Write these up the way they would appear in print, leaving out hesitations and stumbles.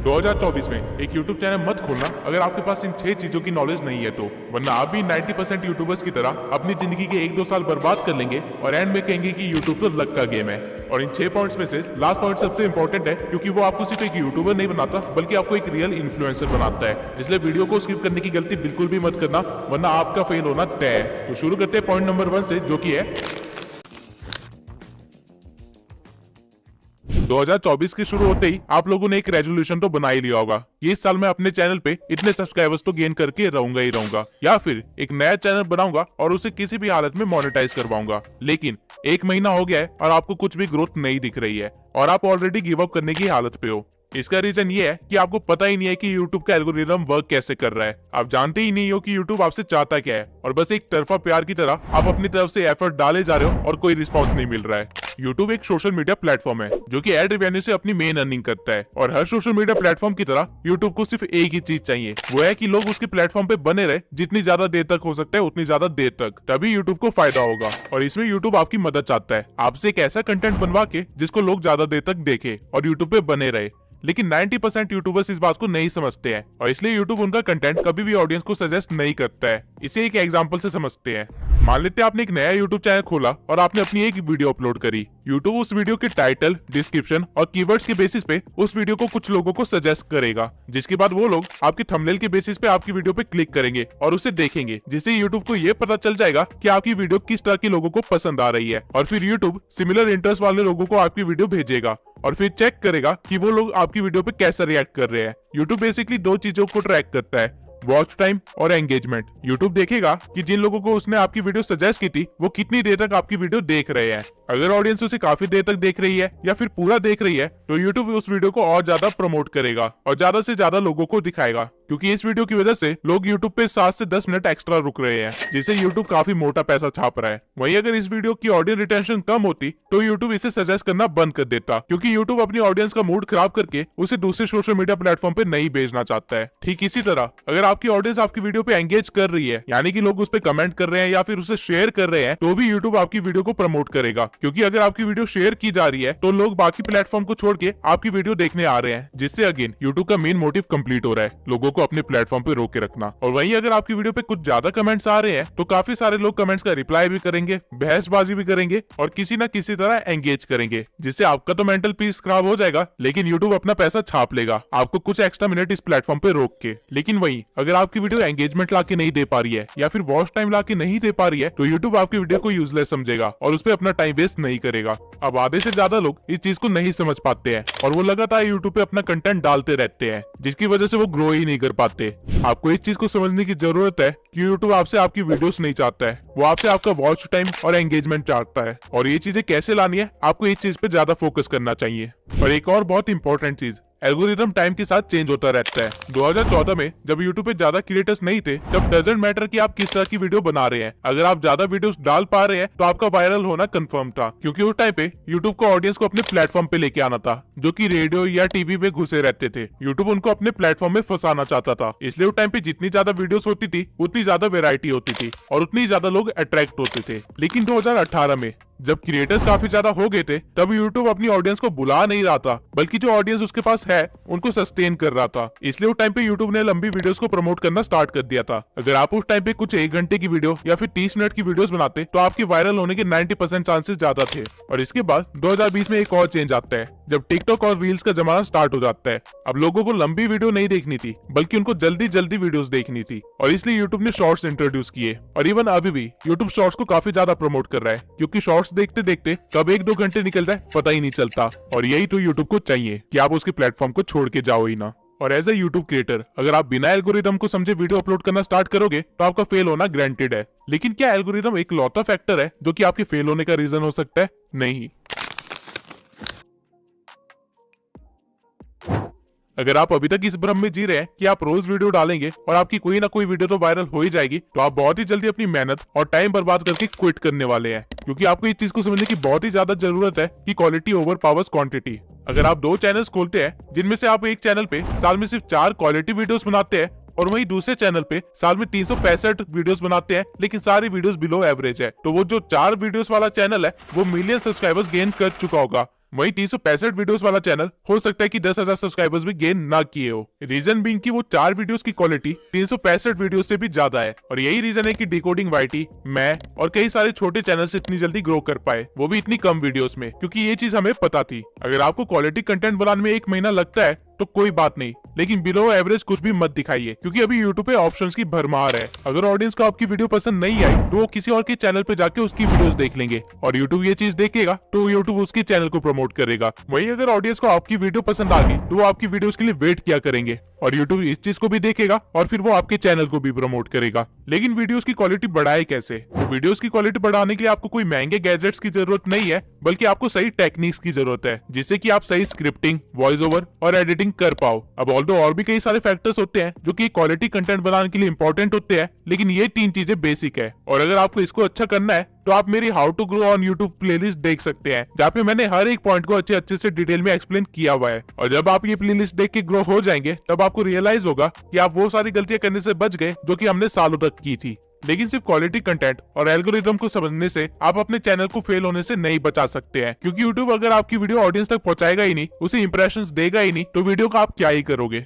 2024 में एक YouTube channel मत खोलना अगर आपके पास इन 6 चीजों की नॉलेज नहीं है तो, वरना आप भी 90% यूट्यूबर्स की तरह अपनी जिंदगी के 1-2 साल बर्बाद कर लेंगे और एंड में कहेंगे कि यूट्यूब तो लक का गेम है। और इन 6 पॉइंट्स में से लास्ट पॉइंट सबसे इंपॉर्टेंट है, क्योंकि वो आपको सिर्फ एक यूट्यूबर नहीं बनाता बल्कि आपको एक रियल इन्फ्लुएंसर बनाता है। इसलिए वीडियो को स्किप करने की गलती बिल्कुल भी मत करना, वरना आपका फेल होना तय है। तो शुरू करते हैं पॉइंट नंबर 1 से, जो कि है 2024 के शुरू होते ही आप लोगों ने एक रेजोल्यूशन तो बना ही लिया होगा कि इस साल मैं अपने चैनल पे इतने सब्सक्राइबर्स तो गेन करके रहूंगा ही रहूंगा, या फिर एक नया चैनल बनाऊंगा और उसे किसी भी हालत में मोनेटाइज करवाऊंगा। लेकिन 1 महीना हो गया है और आपको कुछ भी ग्रोथ नहीं दिख रही है और आप ऑलरेडी गिव अप करने की हालत पे हो। इसका रीजन ये है कि आपको पता ही नहीं है कि YouTube का एल्गोरिदम वर्क कैसे कर रहा है। आप जानते ही नहीं हो कि YouTube आपसे चाहता क्या है और बस एक तरफा प्यार की तरह आप अपनी तरफ से एफर्ट डाले जा रहे हो और कोई रिस्पॉन्स नहीं मिल रहा है। YouTube एक सोशल मीडिया प्लेटफॉर्म है जो कि एड रेवेन्यू से अपनी मेन अर्निंग करता है, और हर सोशल मीडिया प्लेटफॉर्म की तरह YouTube को सिर्फ एक ही चीज चाहिए, वो है कि लोग उसके प्लेटफॉर्म पे बने रहे जितनी ज्यादा देर तक हो सकता है उतनी ज्यादा देर तक, तभी YouTube को फायदा होगा। और इसमें YouTube आपकी मदद चाहता है, आपसे एक ऐसा कंटेंट बनवा के जिसको लोग ज्यादा देर तक देखे और YouTube पे बने रहे। लेकिन 90% यूट्यूबर्स इस बात को नहीं समझते हैं और इसलिए यूट्यूब उनका कंटेंट कभी भी ऑडियंस को सजेस्ट नहीं करता है। इसे एक एग्जांपल से समझते हैं। मान लेते हैं आपने एक नया यूट्यूब चैनल खोला और आपने अपनी एक वीडियो अपलोड करी। यूट्यूब उस वीडियो के टाइटल, डिस्क्रिप्शन और कीवर्ड्स के बेसिस पे उस वीडियो को कुछ लोगों को सजेस्ट करेगा, जिसके बाद वो लोग आपके थंबनेल के बेसिस पे आपकी वीडियो पे क्लिक करेंगे और उसे देखेंगे, जिससे यूट्यूब को ये पता चल जाएगा कि आपकी वीडियो किस तरह के लोगों को पसंद आ रही है। और फिर यूट्यूब सिमिलर इंटरेस्ट वाले लोगों को आपकी वीडियो भेजेगा और फिर चेक करेगा कि वो लोग आपकी वीडियो पे कैसा रिएक्ट कर रहे हैं। यूट्यूब बेसिकली 2 चीजों को ट्रैक करता है, वॉच टाइम और एंगेजमेंट। यूट्यूब देखेगा कि जिन लोगों को उसने आपकी वीडियो सजेस्ट की थी वो कितनी देर तक आपकी वीडियो देख रहे हैं। अगर ऑडियंस उसे काफी देर तक देख रही है या फिर पूरा देख रही है तो यूट्यूब उस वीडियो को और ज्यादा प्रमोट करेगा और ज्यादा से ज्यादा लोगों को दिखाएगा, क्योंकि इस वीडियो की वजह से लोग यूट्यूब पे 7 से 10 मिनट एक्स्ट्रा रुक रहे हैं, जिससे यूट्यूब काफी मोटा पैसा छाप रहा है। वहीं अगर इस वीडियो की ऑडियंस रिटेंशन कम होती तो यूट्यूब इसे सजेस्ट करना बंद कर देता, क्योंकि यूट्यूब अपनी ऑडियंस का मूड खराब करके उसे दूसरे सोशल मीडिया प्लेटफॉर्म पे नहीं भेजना चाहता है। ठीक इसी तरह अगर आपकी ऑडियंस आपकी वीडियो पे एंगेज कर रही है, यानी कि लोग उस पे कमेंट कर रहे हैं या फिर उसे शेयर कर रहे हैं, तो भी यूट्यूब आपकी वीडियो को प्रमोट करेगा, क्योंकि अगर आपकी वीडियो शेयर की जा रही है तो लोग बाकी प्लेटफॉर्म को छोड़ के आपकी वीडियो देखने आ रहे हैं, जिससे अगेन यूट्यूब का मेन मोटिव कंप्लीट हो रहा है, लोगों को अपने प्लेटफॉर्म पे रोक के रखना। और वहीं अगर आपकी वीडियो पे कुछ ज्यादा कमेंट्स आ रहे हैं तो काफी सारे लोग कमेंट्स का रिप्लाई भी करेंगे, बहसबाजी भी करेंगे और किसी ना किसी तरह एंगेज करेंगे, जिससे आपका तो मेंटल पीस खराब हो जाएगा, लेकिन यूट्यूब अपना पैसा छाप लेगा आपको कुछ एक्स्ट्रा मिनट इस प्लेटफॉर्म पे रोक के। लेकिन वहीं अगर आपकी वीडियो एंगेजमेंट लाके नहीं दे पा रही है या फिर वॉच टाइम लाके नहीं दे पा रही है तो यूट्यूब आपकी वीडियो को यूजलेस समझेगा और उस पर अपना टाइम वेस्ट नहीं करेगा। अब आधे से ज्यादा लोग इस चीज को नहीं समझ पाते हैं और वो लगातार यूट्यूब पे अपना कंटेंट डालते रहते हैं, जिसकी वजह से वो ग्रो ही नहीं कर पाते। आपको इस चीज को समझने की जरूरत है कि यूट्यूब आपसे आपकी वीडियोस नहीं चाहता है, वो आपसे आपका वॉच टाइम और एंगेजमेंट चाहता है। और ये चीजें कैसे लानी है, आपको इस चीज पे ज्यादा फोकस करना चाहिए। और एक और बहुत इंपॉर्टेंट चीज, एल्गोरिदम टाइम के साथ चेंज होता रहता है। 2014 में जब यूट्यूब पे ज्यादा क्रिएटर्स नहीं थे तब डजंट मैटर कि आप किस तरह की वीडियो बना रहे हैं, अगर आप ज्यादा वीडियोस डाल पा रहे हैं तो आपका वायरल होना कंफर्म था, क्योंकि उस टाइम पे यूट्यूब को ऑडियंस को अपने प्लेटफॉर्म पे लेके आना था, जो कि रेडियो या टीवी पे घुसे रहते थे। यूट्यूब उनको अपने प्लेटफॉर्म में फंसाना चाहता था, इसलिए उस टाइम पे जितनी ज्यादा वीडियोस होती थी उतनी ज्यादा वेरायटी होती थी और उतनी ज्यादा लोग अट्रैक्ट होते थे। लेकिन 2018 में जब क्रिएटर्स काफी ज्यादा हो गए थे तब यूट्यूब अपनी ऑडियंस को बुला नहीं रहा था, बल्कि जो ऑडियंस उसके पास है उनको सस्टेन कर रहा था। इसलिए उस टाइम पे यूट्यूब ने लंबी वीडियोस को प्रमोट करना स्टार्ट कर दिया था। अगर आप उस टाइम पे कुछ 1 घंटे की वीडियो या फिर 30 मिनट की वीडियोस बनाते तो आपके वायरल होने के 90% चांसेस ज्यादा थे। और इसके बाद 2020 में एक और चेंज आता है जब टिकटॉक और रील्स का जमाना स्टार्ट हो जाता है। अब लोगों को लंबी वीडियो नहीं देखनी थी, बल्कि उनको जल्दी जल्दी वीडियोस देखनी थी, और इसलिए यूट्यूब ने शॉर्ट्स इंट्रोड्यूस किए। और इवन अभी भी यूट्यूब शॉर्ट्स को काफी ज्यादा प्रमोट कर रहा है, क्योंकि शॉर्ट्स देखते देखते कब 1-2 घंटे निकल जाए पता ही नहीं चलता। और यही तो यूट्यूब को चाहिए कि आप उसके प्लेटफॉर्म को छोड़ के जाओ ही ना। और एज ए यूट्यूब क्रिएटर अगर आप बिना एल्गोरिदम को समझे वीडियो अपलोड करना स्टार्ट करोगे तो आपका फेल होना ग्रांटेड है। लेकिन क्या एल्गोरिदम एक लौता फैक्टर है जो कि आपके फेल होने का रीजन हो सकता है? नहीं। अगर आप अभी तक इस भ्रम में जी रहे हैं कि आप रोज वीडियो डालेंगे और आपकी कोई ना कोई वीडियो तो वायरल हो ही जाएगी, तो आप बहुत ही जल्दी अपनी मेहनत और टाइम बर्बाद करके क्विट करने वाले हैं, क्योंकि आपको इस चीज को समझने की बहुत ही ज्यादा जरूरत है कि क्वालिटी ओवर पावर्स क्वांटिटी। अगर आप 2 चैनल्स खोलते हैं जिनमें से आप एक चैनल पे साल में सिर्फ 4 क्वालिटी वीडियोस बनाते हैं और वहीं दूसरे चैनल पे साल में 365 वीडियोस बनाते हैं लेकिन सारी वीडियोस बिलो एवरेज है, तो वो जो 4 वीडियोस वाला चैनल है वो मिलियन सब्सक्राइबर्स गेन कर चुका होगा, वही 365 वीडियोस वाला चैनल हो सकता है कि 10,000 सब्सक्राइबर्स भी गेन ना किए हो। रीजन बीइंग कि वो 4 वीडियोस की क्वालिटी 365 वीडियोस से भी ज्यादा है, और यही रीजन है कि डिकोडिंग वाईटी, मैं और कई सारे छोटे चैनल्स इतनी जल्दी ग्रो कर पाए, वो भी इतनी कम वीडियोस में, क्योंकि ये चीज हमें पता थी। अगर आपको क्वालिटी कंटेंट बनाने में 1 महीना लगता है तो कोई बात नहीं, लेकिन बिलो एवरेज कुछ भी मत दिखाइए, क्योंकि अभी यूट्यूब पे ऑप्शंस की भरमार है। अगर ऑडियंस को आपकी वीडियो पसंद नहीं आई तो वो किसी और के चैनल पे जाके उसकी वीडियोस देख लेंगे, और यूट्यूब ये चीज देखेगा तो यूट्यूब उसके चैनल को प्रमोट करेगा। वहीं अगर ऑडियंस को आपकी वीडियो पसंद आ गई तो वो आपकी वीडियोस के लिए वेट किया करेंगे, और यूट्यूब इस चीज को भी देखेगा और फिर वो आपके चैनल को भी प्रमोट करेगा। लेकिन वीडियोस की क्वालिटी बढ़ाए कैसे? तो वीडियोस की क्वालिटी बढ़ाने के लिए आपको कोई महंगे गैजेट्स की जरूरत नहीं है, बल्कि आपको सही टेक्निक्स की जरूरत है, जिससे कि आप सही स्क्रिप्टिंग, वॉइस ओवर और एडिटिंग कर पाओ। अब ऑल्दो और भी कई सारे फैक्टर्स होते हैं जो कि क्वालिटी कंटेंट बनाने के लिए इंपॉर्टेंट होते हैं, लेकिन ये 3 चीजें बेसिक है। और अगर आपको इसको अच्छा करना है तो आप मेरी how to grow on YouTube playlist देख सकते हैं, जहाँ पे मैंने हर एक पॉइंट को अच्छे से डिटेल में एक्सप्लेन किया हुआ है। और जब आप ये प्लेलिस्ट देख के ग्रो हो जाएंगे तब आपको रियलाइज होगा कि आप वो सारी गलतियां करने से बच गए जो कि हमने सालों तक की थी। लेकिन सिर्फ क्वालिटी कंटेंट और एल्गोरिदम को समझने से आप अपने चैनल को फेल होने से नहीं बचा सकते हैं, क्योंकि यूट्यूब अगर आपकी वीडियो ऑडियंस तक पहुंचाएगा ही नहीं, उसे इंप्रेशंस देगा ही नहीं, तो वीडियो का आप क्या ही करोगे।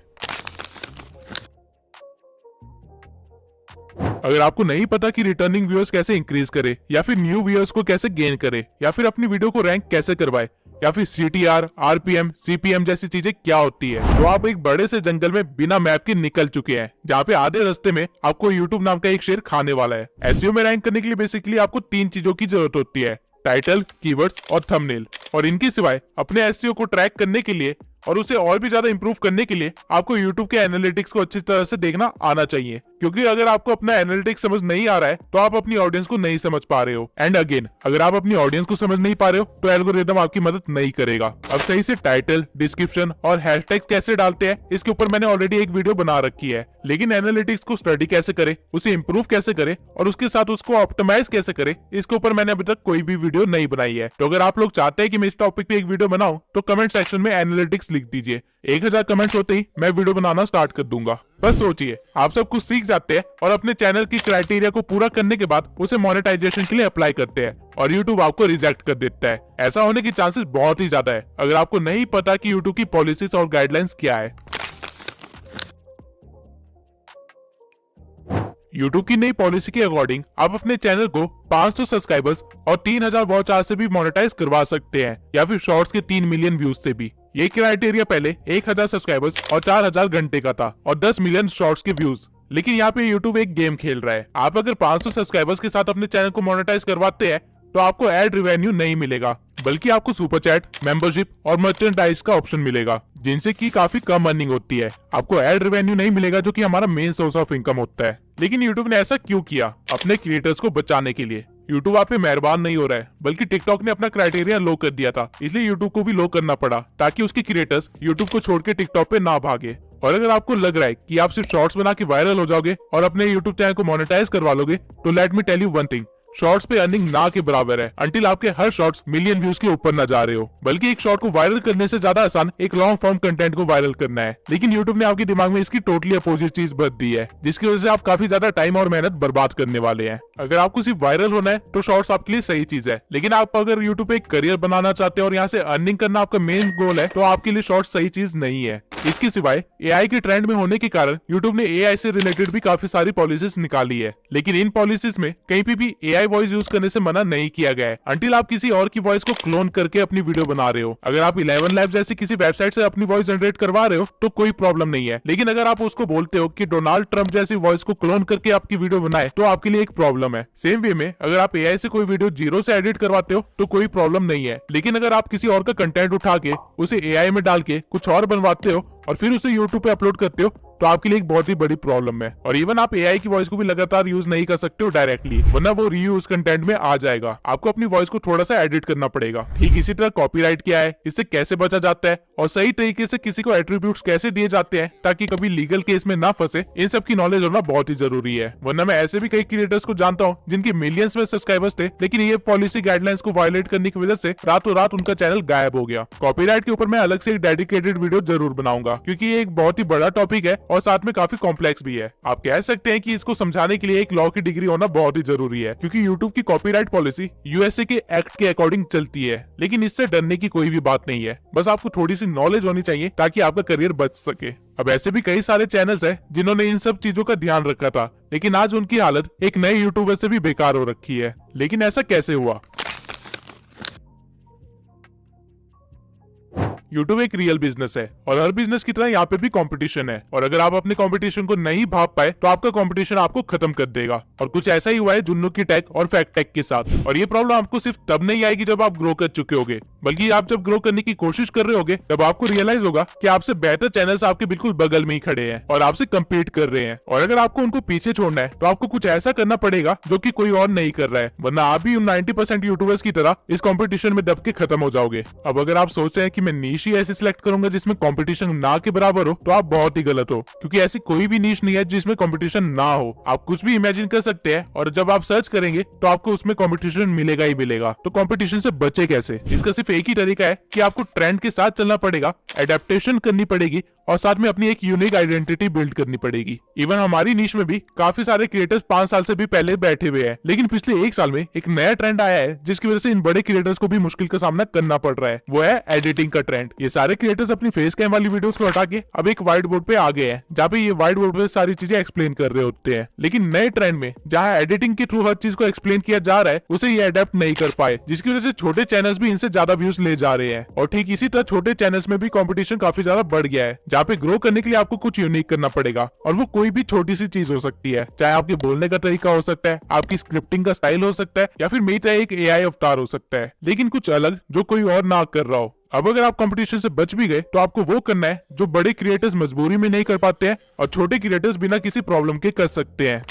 अगर आपको नहीं पता कि रिटर्निंग व्यूअर्स कैसे इंक्रीज करे, या फिर न्यू व्यूअर्स को कैसे गेन करे, या फिर अपनी वीडियो को रैंक कैसे करवाए, या फिर सीटीआर, आरपीएम, सीपीएम जैसी चीजें क्या होती है, तो आप एक बड़े से जंगल में बिना मैप के निकल चुके हैं, जहाँ पे आधे रास्ते में आपको यूट्यूब नाम का एक शेर खाने वाला है। एसईओ में रैंक करने के लिए बेसिकली आपको 3 चीजों की जरूरत होती है: टाइटल, कीवर्ड्स और थंबनेल। और इनके सिवाय अपने एसईओ को ट्रैक करने के लिए और उसे और भी ज्यादा इंप्रूव करने के लिए आपको यूट्यूब के एनालिटिक्स को अच्छी तरह से देखना आना चाहिए, क्योंकि अगर आपको अपना एनालिटिक्स समझ नहीं आ रहा है तो आप अपनी ऑडियंस को नहीं समझ पा रहे हो। एंड अगेन, अगर आप अपनी ऑडियंस को समझ नहीं पा रहे हो तो एल्गोरिदम आपकी मदद नहीं करेगा। अब सही से टाइटल, डिस्क्रिप्शन और हैशटैग्स कैसे डालते हैं, इसके ऊपर मैंने ऑलरेडी एक वीडियो बना रखी है। लेकिन एनालिटिक्स को स्टडी कैसे करे, उसे इंप्रूव कैसे करे और उसके साथ उसको ऑप्टिमाइज कैसे करे, इसके ऊपर मैंने अभी तक कोई भी वीडियो नहीं बनाई है। तो अगर आप लोग चाहते हैं कि मैं इस टॉपिक पे एक वीडियो बनाऊं तो कमेंट सेक्शन में एनालिटिक्स लिख दीजिए। 1000 कमेंट्स होते ही मैं वीडियो बनाना स्टार्ट कर दूंगा। बस सोचिए, आप सब कुछ सीख जाते हैं और अपने चैनल की क्राइटेरिया को पूरा करने के बाद उसे मोनेटाइजेशन के लिए अप्लाई करते हैं, और यूट्यूब आपको रिजेक्ट कर देता है। ऐसा होने की चांसेस बहुत ही ज्यादा है अगर आपको नहीं पता कि यूट्यूब की पॉलिसीज और गाइडलाइंस क्या है। यूट्यूब की नई पॉलिसी के अकॉर्डिंग आप अपने चैनल को 500 सब्सक्राइबर्स और 3000 वॉच आवर से भी मोनेटाइज करवा सकते हैं, या फिर शॉर्ट्स के 3 मिलियन व्यूज से भी। ये क्राइटेरिया पहले 1000 सब्सक्राइबर्स और 4000 घंटे का था, और 10 मिलियन शॉर्ट्स के व्यूज। लेकिन यहाँ पे यूट्यूब एक गेम खेल रहा है। आप अगर 500 सब्सक्राइबर्स के साथ अपने चैनल को मोनेटाइज करवाते हैं तो आपको एड रिवेन्यू नहीं मिलेगा, बल्कि आपको सुपर चैट, मेंबरशिप और मर्चेंडाइज का ऑप्शन मिलेगा, जिनसे की काफी कम अर्निंग होती है। आपको एड रिवेन्यू नहीं मिलेगा, जो कि हमारा मेन सोर्स ऑफ इनकम होता है। लेकिन यूट्यूब ने ऐसा क्यों किया? अपने क्रिएटर्स को बचाने के लिए। यूट्यूब आप पे मेहरबान नहीं हो रहा है, बल्कि टिकटॉक ने अपना क्राइटेरिया लो कर दिया था, इसलिए यूट्यूब को भी लो करना पड़ा, ताकि उसके क्रिएटर्स यूट्यूब को छोड़ के टिकटॉक पे ना भागे। और अगर आपको लग रहा है कि आप सिर्फ शॉर्ट्स बना के वायरल हो जाओगे और अपने यूट्यूब चैनल को मोनेटाइज करवा लोगे, तो let me tell you one thing, shorts पे अर्निंग ना के बराबर है, अंटिल आपके हर शॉर्ट्स मिलियन व्यूज के ऊपर न जा रहे हो। बल्कि एक शॉर्ट को वायरल करने से ज्यादा आसान एक लॉन्ग फॉर्म कंटेंट को वायरल करना है। लेकिन यूट्यूब ने आपके दिमाग में इसकी टोटली अपोजिट चीज भर दी है, जिसकी वजह से आप काफी ज्यादा टाइम और मेहनत बर्बाद करने वाले हैं। अगर आपको सिर्फ वायरल होना है तो शॉर्ट्स आपके लिए सही चीज है, लेकिन आप अगर यूट्यूब पे एक करियर बनाना चाहते हैं और यहाँ से अर्निंग करना आपका मेन गोल है, तो आपके लिए शॉर्ट्स सही चीज नहीं है। इसके सिवाय एआई के ट्रेंड में होने के कारण यूट्यूब ने एआई से रिलेटेड भी काफी सारी पॉलिसीज निकाली है, लेकिन इन पॉलिसीज में कहीं पे भी एआई वॉइस यूज करने से मना नहीं किया गया है, अंटिल आप किसी और की वॉइस को क्लोन करके अपनी वीडियो बना रहे हो। अगर आप 11 लैब जैसी किसी वेबसाइट से अपनी वॉइस जनरेट करवा रहे हो तो कोई प्रॉब्लम नहीं है, लेकिन अगर आप उसको बोलते हो कि डोनाल्ड ट्रंप जैसी वॉइस को क्लोन करके आपकी वीडियो बनाए, तो आपके लिए एक प्रॉब्लम है। सेम वे में अगर आप एआई से कोई वीडियो जीरो से एडिट करवाते हो तो कोई प्रॉब्लम नहीं है, लेकिन अगर आप किसी और का कंटेंट उठा के उसे एआई में डाल के कुछ और बनवाते हो और फिर उसे यूट्यूब पे अपलोड करते हो, तो आपके लिए एक बहुत ही बड़ी प्रॉब्लम है। और इवन आप एआई की वॉइस को भी लगातार यूज नहीं कर सकते हो डायरेक्टली, वरना वो रीयूज कंटेंट में आ जाएगा। आपको अपनी वॉइस को थोड़ा सा एडिट करना पड़ेगा। ठीक इसी तरह कॉपीराइट क्या है, इससे कैसे बचा जाता है और सही तरीके से किसी को एट्रीब्यूट्स कैसे दिए जाते हैं ताकि कभी लीगल केस में ना फंसे, इन सब की नॉलेज होना बहुत ही जरूरी है। वरना मैं ऐसे भी कई क्रिएटर्स को जानता हूँ जिनके मिलियंस में सब्सक्राइबर्स थे, लेकिन ये पॉलिसी गाइडलाइंस को वायलेट करने की वजह से रातों रात उनका चैनल गायब हो गया। कॉपीराइट के ऊपर मैं अलग से एक डेडिकेटेड वीडियो जरूर बनाऊंगा, क्योंकि ये एक बहुत ही बड़ा टॉपिक है और साथ में काफी कॉम्प्लेक्स भी है। आप कह सकते हैं कि इसको समझाने के लिए एक लॉ की डिग्री होना बहुत ही जरूरी है, क्योंकि यूट्यूब की कॉपीराइट पॉलिसी यूएसए के एक्ट के अकॉर्डिंग चलती है। लेकिन इससे डरने की कोई भी बात नहीं है, बस आपको थोड़ी सी नॉलेज होनी चाहिए ताकि आपका करियर बच सके। अब ऐसे भी कई सारे चैनल्स हैं जिन्होंने इन सब चीजों का ध्यान रखा था, लेकिन आज उनकी हालत एक नए यूट्यूबर से भी बेकार हो रखी है। लेकिन ऐसा कैसे हुआ? यूट्यूब एक रियल बिजनेस है और हर बिजनेस की तरह यहाँ पे भी कंपटीशन है, और अगर आप अपने कंपटीशन को नहीं भाप पाए तो आपका कंपटीशन आपको खत्म कर देगा। और कुछ ऐसा ही हुआ है जुन्नू की टेक और फैक्ट टेक के साथ। और ये प्रॉब्लम आपको सिर्फ तब नहीं आएगी जब आप ग्रो कर चुके होगे, बल्कि आप जब ग्रो करने की कोशिश कर रहे होगे तब आपको रियलाइज होगा कि आपसे बेहतर चैनल्स आपके बिल्कुल बगल में ही खड़े हैं और आपसे कम्पीट कर रहे हैं। और अगर आपको उनको पीछे छोड़ना है तो आपको कुछ ऐसा करना पड़ेगा जो कि कोई और नहीं कर रहा है, वरना आप भी उन 90% यूट्यूबर्स की तरह इस कंपटीशन में दब के खत्म हो जाओगे। अब अगर आप सोच रहे हैं कि मैं नीश ही ऐसे सिलेक्ट करूंगा जिसमें कंपटीशन ना के बराबर हो, तो आप बहुत ही गलत हो, क्योंकि ऐसी कोई भी नीश नहीं है जिसमें कंपटीशन ना हो। आप कुछ भी इमेजिन कर सकते हैं और जब आप सर्च करेंगे तो आपको उसमें कंपटीशन मिलेगा ही मिलेगा। तो कंपटीशन से बचे कैसे? इसका सिर्फ एक ही तरीका है कि आपको ट्रेंड के साथ चलना पड़ेगा, एडेप्टेशन करनी पड़ेगी और साथ में अपनी एक यूनिक आइडेंटिटी बिल्ड करनी पड़ेगी। इवन हमारी नीश में भी काफी सारे क्रिएटर्स 5 साल से भी पहले बैठे हुए हैं, लेकिन पिछले 1 साल में एक नया ट्रेंड आया है जिसकी वजह से इन बड़े क्रिएटर्स को भी मुश्किल का सामना करना पड़ रहा है। वो है एडिटिंग का ट्रेंड। ये सारे क्रिएटर्स अपनी फेस कैम वाली वीडियोस को हटा के अब एक व्हाइट बोर्ड पे आ गए हैं, जहाँ पे ये व्हाइट बोर्ड पे सारी चीजें एक्सप्लेन कर रहे होते हैं। लेकिन नए ट्रेंड में जहाँ एडिटिंग के थ्रू हर चीज को एक्सप्लेन किया जा रहा है, उसे ये अडेप्ट नहीं कर पाए, जिसकी वजह से छोटे चैनल्स भी इनसे ज्यादा व्यूज ले जा रहे हैं। और ठीक इसी तरह छोटे चैनल्स में भी कॉम्पिटिशन काफी ज्यादा बढ़ गया है, जहाँ पे ग्रो करने के लिए आपको कुछ यूनिक करना पड़ेगा। और वो कोई भी छोटी सी चीज हो सकती है, चाहे आपके बोलने का तरीका हो सकता है, आपकी स्क्रिप्टिंग का स्टाइल हो सकता है, या फिर मेरी तरह एक एआई अवतार हो सकता है, लेकिन कुछ अलग जो कोई और ना कर रहा हो। अब अगर आप कंपटीशन से बच भी गए तो आपको वो करना है जो बड़े क्रिएटर्स मजबूरी में नहीं कर पाते हैं और छोटे क्रिएटर्स बिना किसी प्रॉब्लम के कर सकते हैं।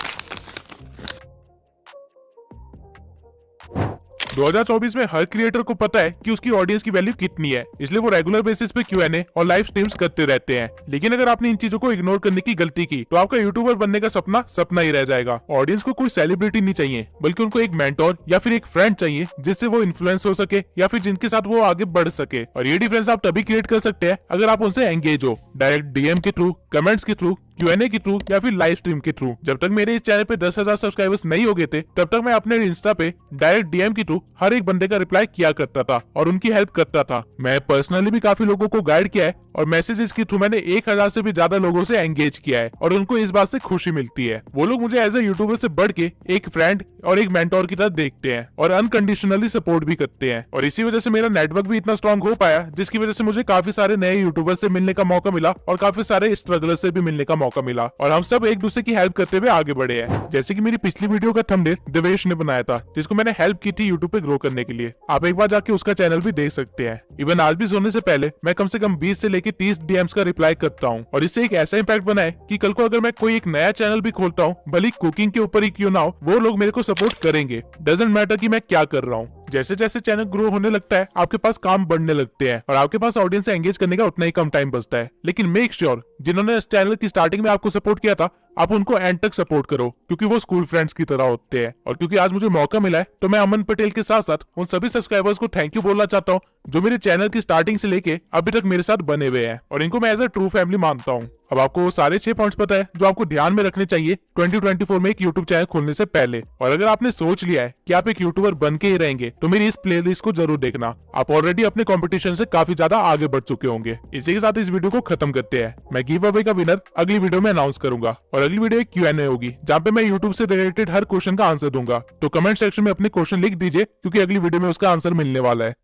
2024 में हर क्रिएटर को पता है कि उसकी ऑडियंस की वैल्यू कितनी है, इसलिए वो रेगुलर बेसिस पे Q&A और लाइव स्ट्रीम्स करते रहते हैं। लेकिन अगर आपने इन चीजों को इग्नोर करने की गलती की तो आपका यूट्यूबर बनने का सपना सपना ही रह जाएगा। ऑडियंस को कोई सेलिब्रिटी नहीं चाहिए, बल्कि उनको एक मेंटोर या फिर एक फ्रेंड चाहिए जिससे वो इन्फ्लुएंस हो सके या फिर जिनके साथ वो आगे बढ़ सके। और ये डिफरेंस आप तभी क्रिएट कर सकते हैं अगर आप उनसे एंगेज हो, डायरेक्ट डीएम के थ्रू, कमेंट्स के थ्रू, Q&A के थ्रू या फिर लाइव स्ट्रीम के थ्रू। जब तक मेरे इस चैनल पे 10,000 सब्सक्राइबर्स नहीं हो गए थे, तब तक मैं अपने इंस्टा पे डायरेक्ट डीएम के थ्रू हर एक बंदे का रिप्लाई किया करता था और उनकी हेल्प करता था। मैं पर्सनली भी काफी लोगों को गाइड किया है और मैसेजेस के थ्रू मैंने 1000 से भी ज्यादा लोगों से एंगेज किया है और उनको इस बात से खुशी मिलती है। वो लोग मुझे एज ए यूट्यूबर से बढ़ के एक फ्रेंड और एक मेंटोर की तरह देखते हैं और अनकंडीशनली सपोर्ट भी करते हैं। और इसी वजह से मेरा नेटवर्क भी इतना स्ट्रांग हो पाया, जिसकी वजह से मुझे काफी सारे नए यूट्यूबर्स से मिलने का मौका मिला और काफी सारे स्ट्रगलर्स से भी मिलने का मौका मिला, और हम सब एक दूसरे की हेल्प करते हुए आगे बढ़े हैं। जैसे कि मेरी पिछली वीडियो का थंबनेल देवेश ने बनाया था, जिसको मैंने हेल्प की थी यूट्यूब पे ग्रो करने के लिए। आप एक बार जाके उसका चैनल भी देख सकते हैं। इवन आज भी सोने से पहले मैं कम से कम 20 से लेकर 30 डीएम्स का रिप्लाई करता हूँ, और इससे एक ऐसा इम्पैक्ट बना है कि कल को अगर मैं कोई एक नया चैनल भी खोलता हूँ, भले कुकिंग के ऊपर ही क्यों ना हो, वो लोग मेरे को सपोर्ट करेंगे। डजंट मैटर कि मैं क्या कर रहा हूँ। जैसे जैसे चैनल ग्रो होने लगता है, आपके पास काम बढ़ने लगते हैं और आपके पास ऑडियंस से एंगेज करने का उतना ही कम टाइम बचता है। लेकिन मेक श्योर जिन्होंने इस चैनल की स्टार्टिंग में आपको सपोर्ट किया था, आप उनको एंड तक सपोर्ट करो, क्योंकि वो स्कूल फ्रेंड्स की तरह होते हैं। और क्योंकि आज मुझे मौका मिला है, तो मैं अमन पटेल के साथ साथ उन सभी सब्सक्राइबर्स को थैंक यू बोलना चाहता हूँ जो मेरे चैनल की स्टार्टिंग से लेके अभी तक मेरे साथ बने हुए हैं, और इनको मैं एज अ ट्रू फैमिली मानता हूँ। अब आपको वो सारे 6 पॉइंट्स पता है जो आपको ध्यान में रखने चाहिए 2024 में एक यूट्यूब चैनल खोलने से पहले। और अगर आपने सोच लिया है कि आप एक यूट्यूबर बन के ही रहेंगे, तो मेरी इस प्लेलिस्ट को जरूर देखना। आप ऑलरेडी अपने कंपटीशन से काफी ज्यादा आगे बढ़ चुके होंगे। इसी के साथ इस वीडियो को खत्म करते हैं। मैं गिव अवे का विनर अगली वीडियो में अनाउंस करूंगा, और अगली वीडियो एक Q&A होगी, जहाँ पे मैं यूट्यूब से रिलेटेड हर क्वेश्चन का आंसर दूंगा। तो कमेंट सेक्शन में अपने क्वेश्चन लिख दीजिए, क्योंकि अगली वीडियो में उसका आंसर मिलने वाला है।